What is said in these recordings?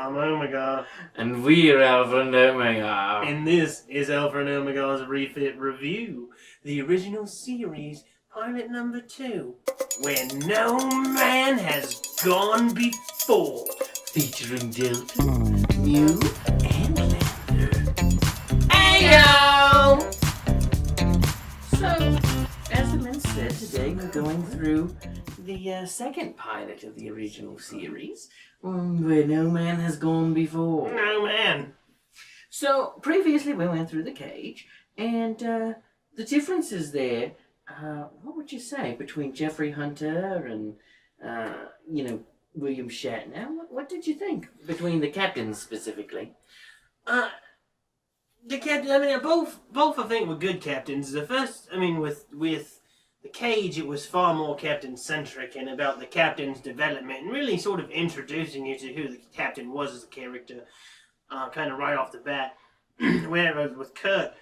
I'm Omegar. And we're Alpher Omegar. And this is Alpher Omegar's Refit Review, the original series, pilot number 2, Where No Man Has Gone Before. Featuring Delta, Mew, and Lander. Ayo! So, as the men said, today we're going through the second pilot of the original series, Where No Man Has Gone Before. No man. So, previously we went through the cage, and the differences there, what would you say, between Jeffrey Hunter and, William Shatner? What did you think, between the captains specifically? The captain, I mean, both I think were good captains. The first, I mean, with the cage, it was far more captain-centric and about the captain's development and really sort of introducing you to who the captain was as a character, kind of right off the bat. Whereas with Kirk,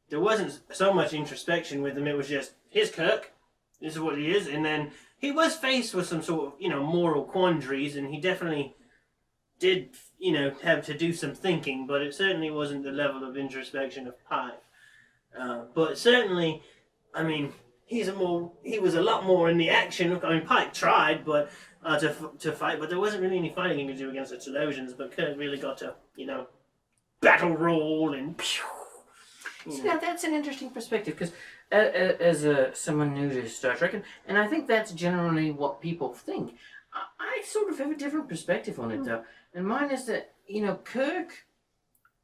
there wasn't so much introspection with him. It was just, here's Kirk, this is what he is, and then he was faced with some sort of, moral quandaries, and he definitely did, have to do some thinking, but it certainly wasn't the level of introspection of Pike. But certainly, I mean, he was a lot more in the action. I mean, Pike tried, but to fight, but there wasn't really any fighting he could do against the Telosians. But Kirk really got to, battle roll and. See, now that's an interesting perspective, because as someone new to Star Trek, and I think that's generally what people think. I sort of have a different perspective on it, though. And mine is that, Kirk,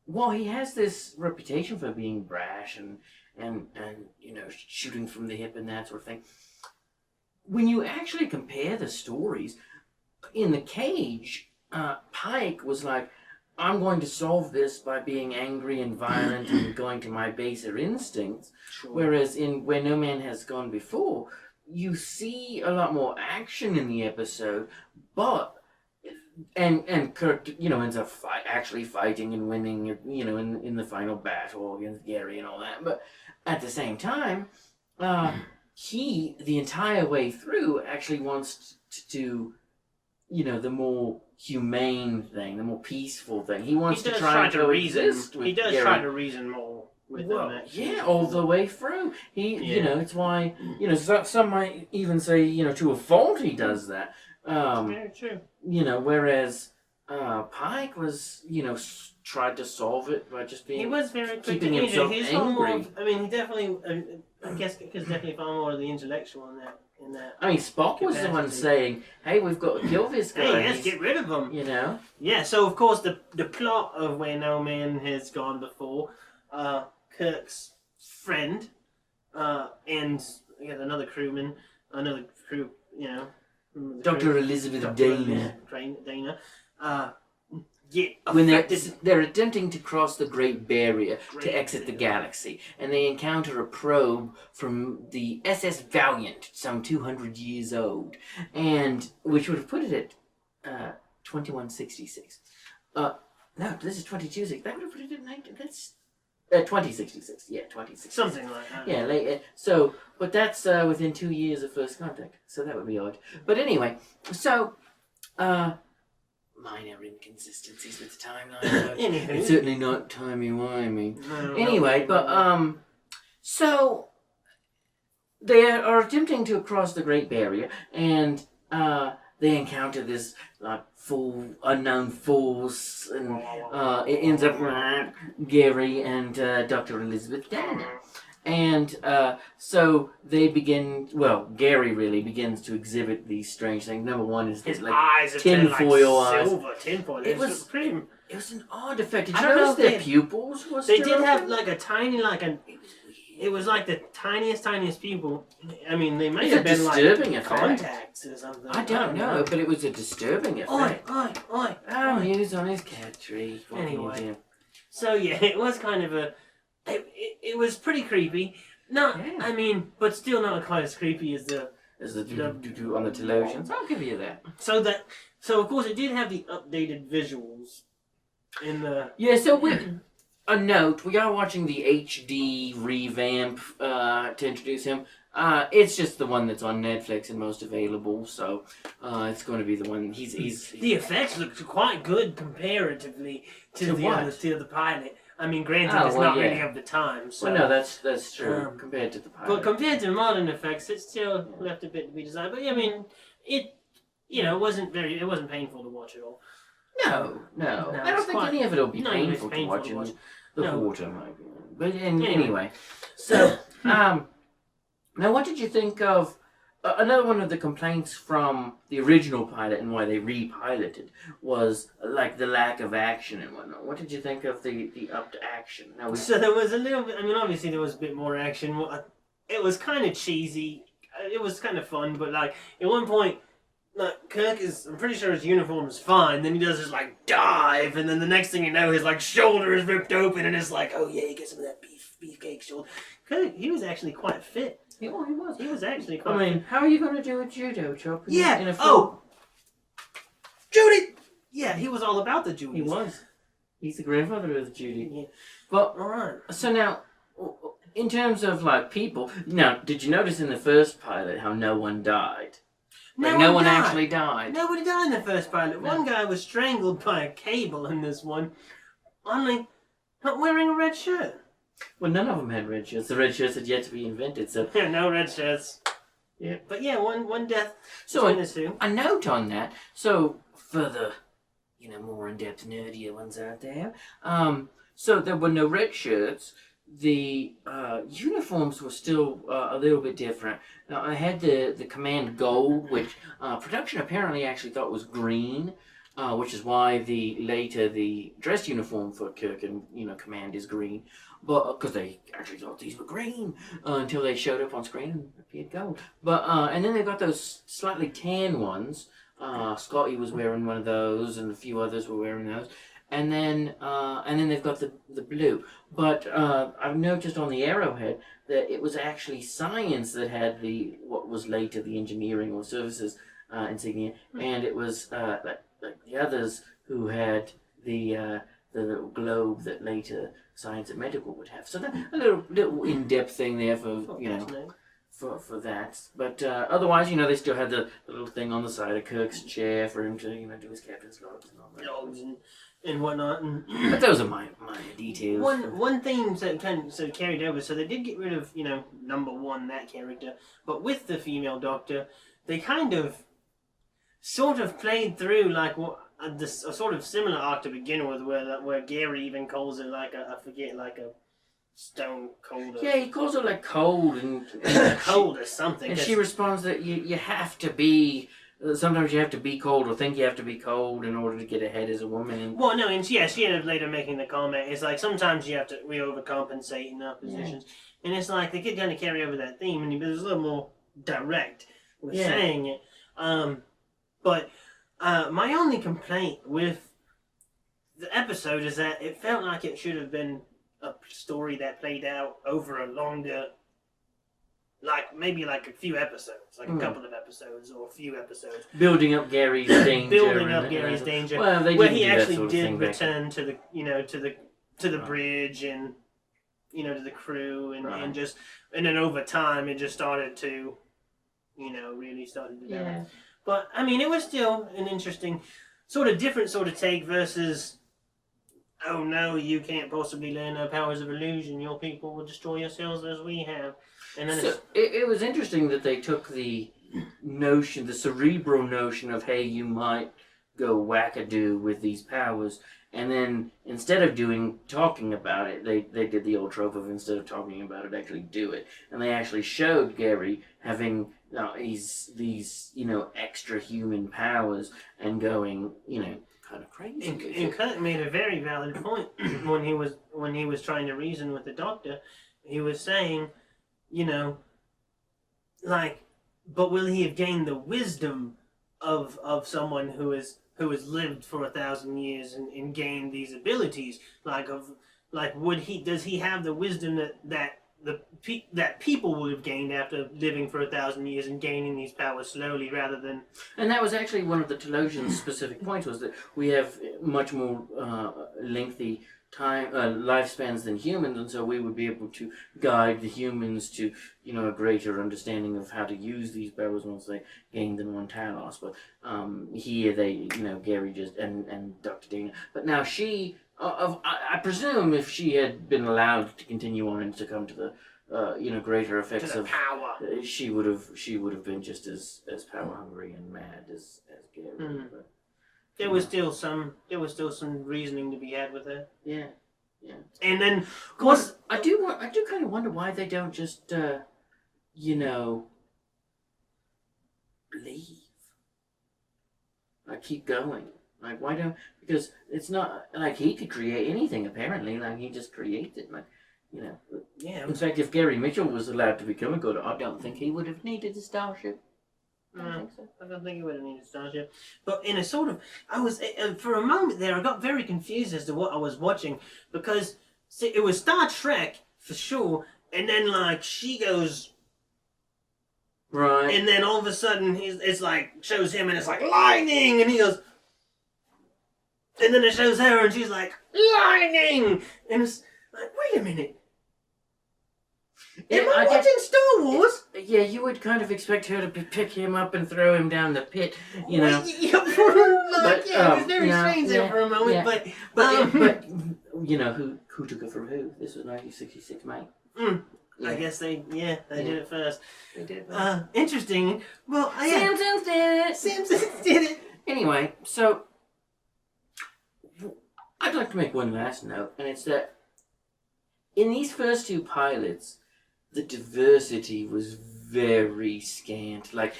while he has this reputation for being brash and shooting from the hip and that sort of thing, when you actually compare the stories, in the cage, Pike was like, I'm going to solve this by being angry and violent and going to my baser instincts. Sure. Whereas in Where No Man Has Gone Before, you see a lot more action in the episode, but and Kirk, ends up actually fighting and winning, in the final battle against Gary and all that. But at the same time, he, the entire way through, actually wants to do, the more humane thing, the more peaceful thing. He wants to try to reason. He does Gary. try to reason more with them. Actually. Yeah, all the way through. It's why, some might even say, to a fault he does that. Very true. Whereas Pike was, tried to solve it by just being. He was very quick keeping to himself He's angry. far more. I mean, he definitely. I guess because definitely far more of the intellectual in that. I mean, Spock was the one saying, "Hey, we've got to kill this guy. Hey, let's get rid of him." Yeah. So of course the plot of Where No Man Has Gone Before, Kirk's friend, and another crewman, another crew, Dr. Elizabeth Dana. Get when affected. they're attempting to cross the Great Barrier to exit the galaxy, and they encounter a probe from the SS Valiant, some 200 years old, and which would have put it at 2166. No, this is 2266. That would have put it at 19. That's 2066. Yeah, 2066. Something like that. Yeah, but that's within 2 years of first contact, so that would be odd. But anyway, so minor inconsistencies with the timeline. It's certainly not timey-wimey. No, anyway, but so they are attempting to cross the Great Barrier, and they encounter this unknown force, and it ends up Gary and Dr. Elizabeth Dana. And so they begin. Well, Gary really begins to exhibit these strange things. Number one is his like eyes are tinfoil eyes. Silver tinfoil. It was pretty. It was an odd effect. Did I you don't know notice if their pupils was? They did have like a tiny, It was like the tiniest pupil. I mean, they might have been disturbing like effect. contacts or something. I don't know, but it was a disturbing effect. Oi! Mew's on his cat tree. Anyway, so yeah, it was kind of a. It was pretty creepy. I mean, but still not quite as creepy as the on the Telosians. I'll give you that. So of course it did have the updated visuals in the. Yeah. So a note: we are watching the HD revamp to introduce him. It's just the one that's on Netflix and most available, so it's going to be the one. He's The effects look quite good comparatively to the pilot. I mean, granted, it's not really of the time. So, well, no, that's true compared to the pilot. But compared to modern effects, it still left a bit to be desired. But yeah, I mean, it wasn't painful to watch at all. No. I don't think any of it will be painful to watch. The water might be. But anyway, so now what did you think of another one of the complaints from the original pilot and why they repiloted was like the lack of action and whatnot. What did you think of the upped action? So there was a little bit. I mean, obviously there was a bit more action. It was kind of cheesy. It was kind of fun, but like at one point. Like, Kirk I'm pretty sure his uniform is fine, then he does this, like, dive, and then the next thing you know, his, like, shoulder is ripped open, and it's like, oh yeah, he gets some of that beefcake shoulder. Kirk, he was actually quite fit. He was. He was actually quite fit. How are you going to do a judo chop in a film? Oh! Judy! Yeah, he was all about the Judies. He was. He's the grandfather of the Judy. Yeah. But, alright. So now, in terms of, like, people, now, did you notice in the first pilot how no one died? No one actually died. Nobody died in the first pilot. No. One guy was strangled by a cable in this one. Only not wearing a red shirt. Well, none of them had red shirts. The red shirts had yet to be invented, so... Yeah, no red shirts. Yeah. But yeah, one death so between the two. A note on that. So, for the, more in-depth, nerdier ones out there, so there were no red shirts. The uniforms were still a little bit different. Now, I had the Command Gold, which production apparently actually thought was green, which is why later the dress uniform for Kirk and Command is green, but because they actually thought these were green until they showed up on screen and appeared gold. But and then they got those slightly tan ones. Scotty was wearing one of those, and a few others were wearing those. And then they've got the blue. But I've noticed on the Arrowhead that it was actually Science that had what was later the engineering or services insignia, and it was like the others who had the little globe that later Science and Medical would have. So that a little in-depth thing there for for that. But otherwise, they still had the little thing on the side of Kirk's chair for him to do his captain's logs and all that. Logs and whatnot. But those are minor details. One theme that kind of carried over, so they did get rid of, number one, that character, but with the female Doctor, they kind of sort of played through like a sort of similar arc to begin with, where Gary even calls it like a stone cold. Yeah, he calls it like cold and cold or something. And she responds that you have to be. Sometimes you have to be cold or think you have to be cold in order to get ahead as a woman. Well, no, and she ended up later making the comment. It's like sometimes we overcompensate in our positions, and it's like they could kind of carry over that theme, and it was a little more direct with saying it. But my only complaint with the episode is that it felt like it should have been a story that played out over a longer. Maybe a few episodes, a couple of episodes or a few episodes. Building up Gary's danger. Well, where he actually did return to the bridge and to the crew and then over time it just started to really started to develop. But I mean, it was still an interesting different take versus, oh no, you can't possibly learn our powers of illusion. Your people will destroy yourselves as we have. And then it was interesting that they took the notion, the cerebral notion of, hey, you might go wackadoo with these powers, and then instead of talking about it, they did the old trope of instead of talking about it, actually do it. And they actually showed Gary having these extra human powers and going, kind of crazy. And Kirk made a very valid point when he was trying to reason with the Doctor. He was saying, but will he have gained the wisdom of someone who has lived for 1,000 years and gained these abilities? Does he have the wisdom that people would have gained after living for 1,000 years and gaining these powers slowly rather than... And that was actually one of the Telosian's specific points, was that we have much more lengthy lifespans than humans, and so we would be able to guide the humans to, a greater understanding of how to use these powers once they gain them on Talos. But here they, Gary just and Dr. Dana. But now she, I presume, if she had been allowed to continue on and to come to the greater effects to the of power. She would have been just as power hungry and mad as Gary. Mm. But, There was still some reasoning to be had with her. Yeah. And then, of course, I do kind of wonder why they don't just leave. Like, keep going. Like, why don't? Because it's not like he could create anything. Apparently, like he just creates it. Like, Yeah. In fact, if Gary Mitchell was allowed to become a god, I don't think he would have needed a starship. I don't think so. I don't think he would have needed Starship. But in a sort of, I was for a moment there, I got very confused as to what I was watching because see, it was Star Trek for sure, and then like she goes. Right. And then all of a sudden, it's like, shows him and it's like, lightning! And he goes, and then it shows her and she's like, lightning! And it's like, wait a minute. Am I watching Star Wars? Yeah, you would kind of expect her to pick him up and throw him down the pit, you know. It was very strange there for a moment, but who took it from who? This was 1966, mate. I guess they did it first. They did. Interesting. Well, Simpsons did it. Simpsons did it. Anyway, so I'd like to make one last note, and it's that in these first two pilots, the diversity was very scant. Like,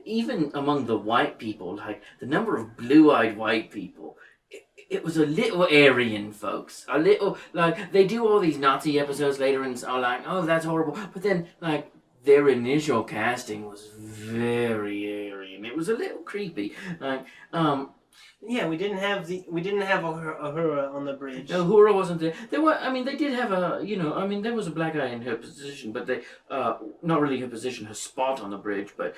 even among the white people, like the number of blue-eyed white people. It was a little Aryan, folks. A little, like, they do all these Nazi episodes later and are like, oh, that's horrible. But then, like, their initial casting was very Aryan. It was a little creepy. Like, yeah, we didn't have Uhura on the bridge. No, Uhura wasn't there. They did have there was a black guy in her position, but they, not really her position, her spot on the bridge, but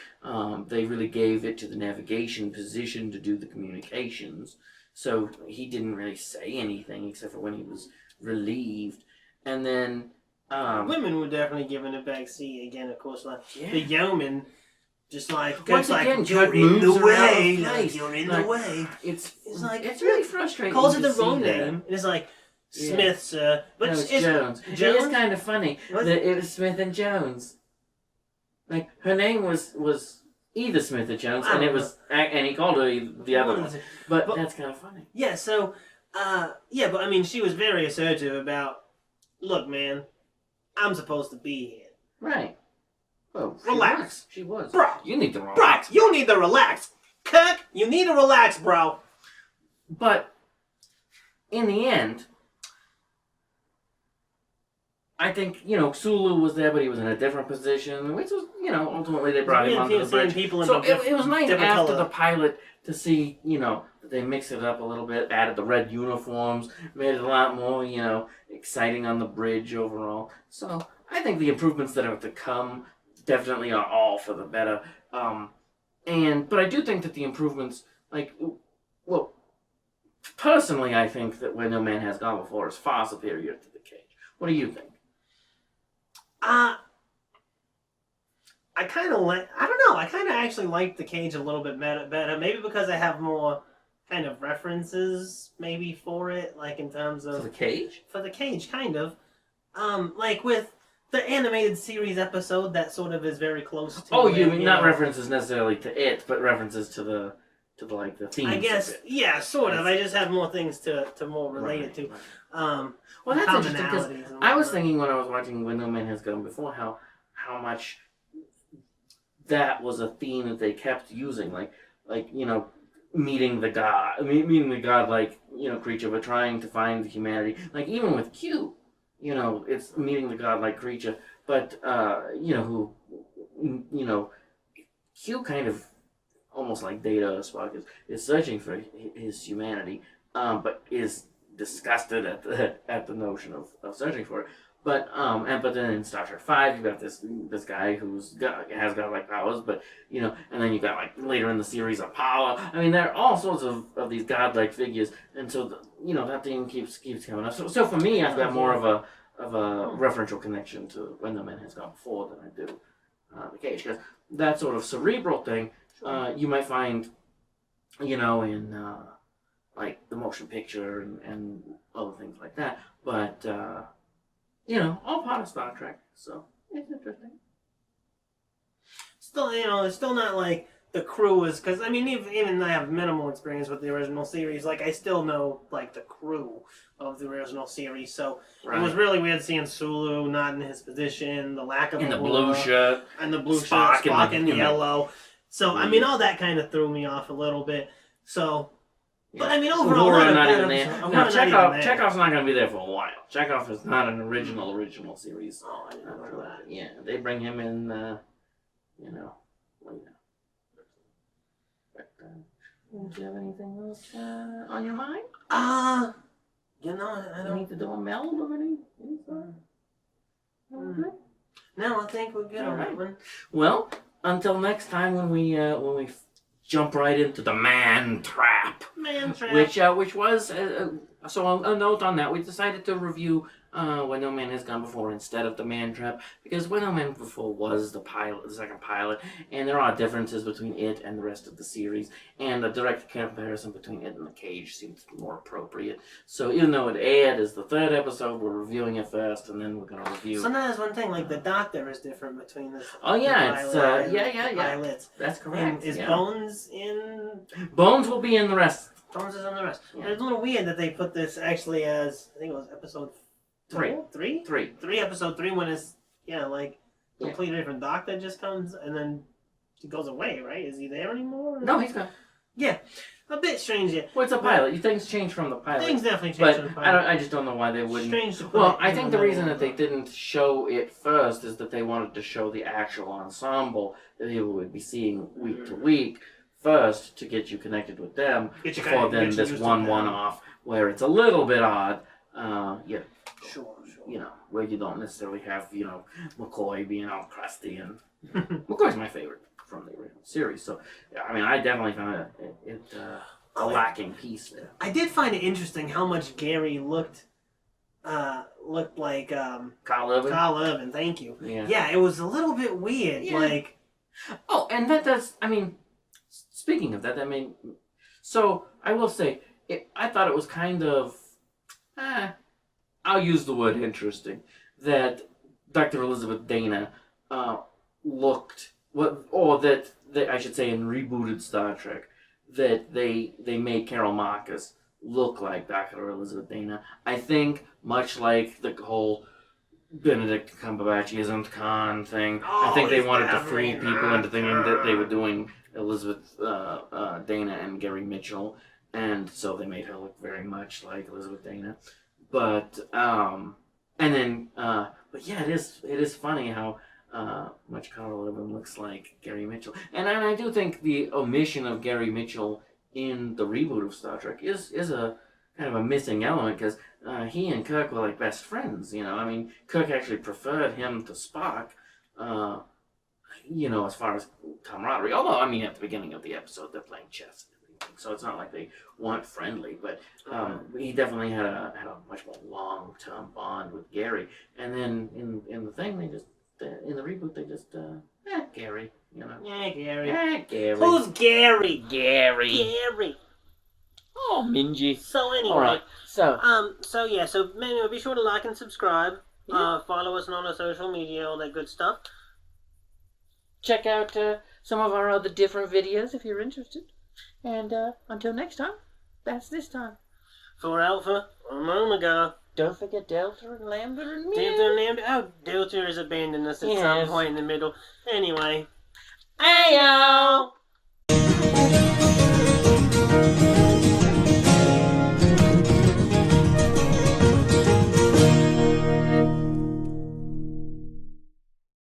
they really gave it to the navigation position to do the communications. So he didn't really say anything except for when he was relieved. And then women were definitely given a back seat again, of course, like the yeoman just like once again, like, you're in the way, like, you're in the way. It's like it's really frustrating. Calls it the to wrong see that. name. It's like Smith, sir. But no, it's Jones. It is kind of funny that it was Smith and Jones. Like, her name was either Smith or Jones, and he called her the other one. But that's kind of funny. Yeah, so, but I mean, she was very assertive about, look, man, I'm supposed to be here. Right. Well, relax. She was. Bro. You need to relax. Bro, you need to relax. Kirk, you need to relax, bro. But, in the end, I think, Sulu was there, but he was in a different position, which was, ultimately they brought him onto the bridge. So it was nice after the pilot to see, that they mixed it up a little bit, added the red uniforms, made it a lot more, exciting on the bridge overall. So I think the improvements that are to come definitely are all for the better. But I do think that the improvements, personally I think that Where No Man Has Gone Before is far superior to The Cage. What do you think? I kind of actually like The Cage a little bit better. Maybe because I have more kind of references maybe for it, like in terms of... For The Cage? For The Cage, kind of. Like with the animated series episode that sort of is very close to... Oh, you mean not references necessarily to it, but references to the themes. I guess, of it. Yeah, sort of. I just have more things to more relate it to. Right. Well, that's interesting because I was thinking when I was watching When No Man Has Gone Before how much that was a theme that they kept using, like meeting the god creature, but trying to find the humanity. Like even with Q, it's meeting the godlike creature, but Q kind of almost like Data or Spock is searching for his humanity, but is disgusted at the notion of searching for it. But then in Star Trek V, you got this guy has godlike powers, but and then you got like later in the series Apollo. I mean, there are all sorts of these godlike figures, and so that theme keeps coming up. So for me, I've got more of a referential connection to When No Man Has Gone Before than I do The Cage, because that sort of cerebral thing you might find, in like the motion picture and other things like that. But all part of Star Trek, so it's interesting. Still, it's still not like the crew is, because I mean, even I have minimal experience with the original series. Like, I still know like the crew of the original series, so it was really weird seeing Sulu not in his position, the lack of in the blue shirt, and the blue Spock shirt, Spock in the yellow. So I mean, all that kind of threw me off a little bit. So, but I mean, overall, not even there. No, Chekhov's not going to be there for a while. Chekhov is not an original series. Oh, I didn't know that. Yeah, they bring him in, later. But, do you have anything else on your mind? I You don't need to do a meld of any No, I think we're good on that one. Well, until next time when we jump right into the man trap. Which was so a note on that. We decided to review When No Man Has Gone Before instead of the Man Trap, because When No Man Before was the second pilot, and there are differences between it and the rest of the series, and the direct comparison between it and The Cage seems more appropriate. So even though it aired as the third episode, we're reviewing it first, and then we're going to review. So now there's one thing, like the Doctor is different between this. Oh yeah, it's pilots. That's correct. Is Bones in? Bones will be in the rest. Bones is on the rest. Yeah. It's a little weird that they put this actually as, I think it was episode 3. Episode 3, when it's completely different Doctor just comes and then he goes away, right? Is he there anymore? No, he's gone. Yeah, a bit strange. Yeah. Well, it's a pilot. Things change from the pilot. Things definitely change from the pilot. I just don't know why they wouldn't. Strange to put well, I think the reason that they didn't show it first is that they wanted to show the actual ensemble that people would be seeing week to week first to get you connected with them before then this one-off where it's a little bit odd. Sure. Where you don't necessarily have, McCoy being all crusty, and McCoy's my favorite from the original series. So, I mean, I definitely found it a lacking piece there. I did find it interesting how much Gary looked like Carl Urban. Carl Urban, thank you. Yeah, it was a little bit weird. Yeah. And that does, I mean, speaking of that, so I will say, I thought it was kind of, I'll use the word interesting, that Dr. Elizabeth Dana looked, that I should say in rebooted Star Trek, that they made Carol Marcus look like Dr. Elizabeth Dana. I think, much like the whole Benedict Cumberbatch isn't Khan thing, I think they wanted to free people into thinking that they were doing Elizabeth Dana and Gary Mitchell, and so they made her look very much like Elizabeth Dana. But it is funny how much Carl Urban looks like Gary Mitchell, and I do think the omission of Gary Mitchell in the reboot of Star Trek is a kind of a missing element, because he and Kirk were like best friends. Kirk actually preferred him to Spock. As far as camaraderie. Although, at the beginning of the episode, they're playing chess and everything, so it's not like they weren't friendly. But he definitely had a much more long-term bond with Gary. And then in the thing, they just in the reboot, they just Gary, Yeah, Gary. Gary. Who's Gary? Gary. Oh, Minji. So anyway, all right. So maybe be sure to like and subscribe. Follow us on our social media, all that good stuff. Check out some of our other different videos if you're interested. And until next time, that's this time. For Alpher Omegar. Don't forget Delta and Lambda and Mu. Delta and Lambda. Oh, Delta has abandoned us at some point in the middle. Anyway. Ayo!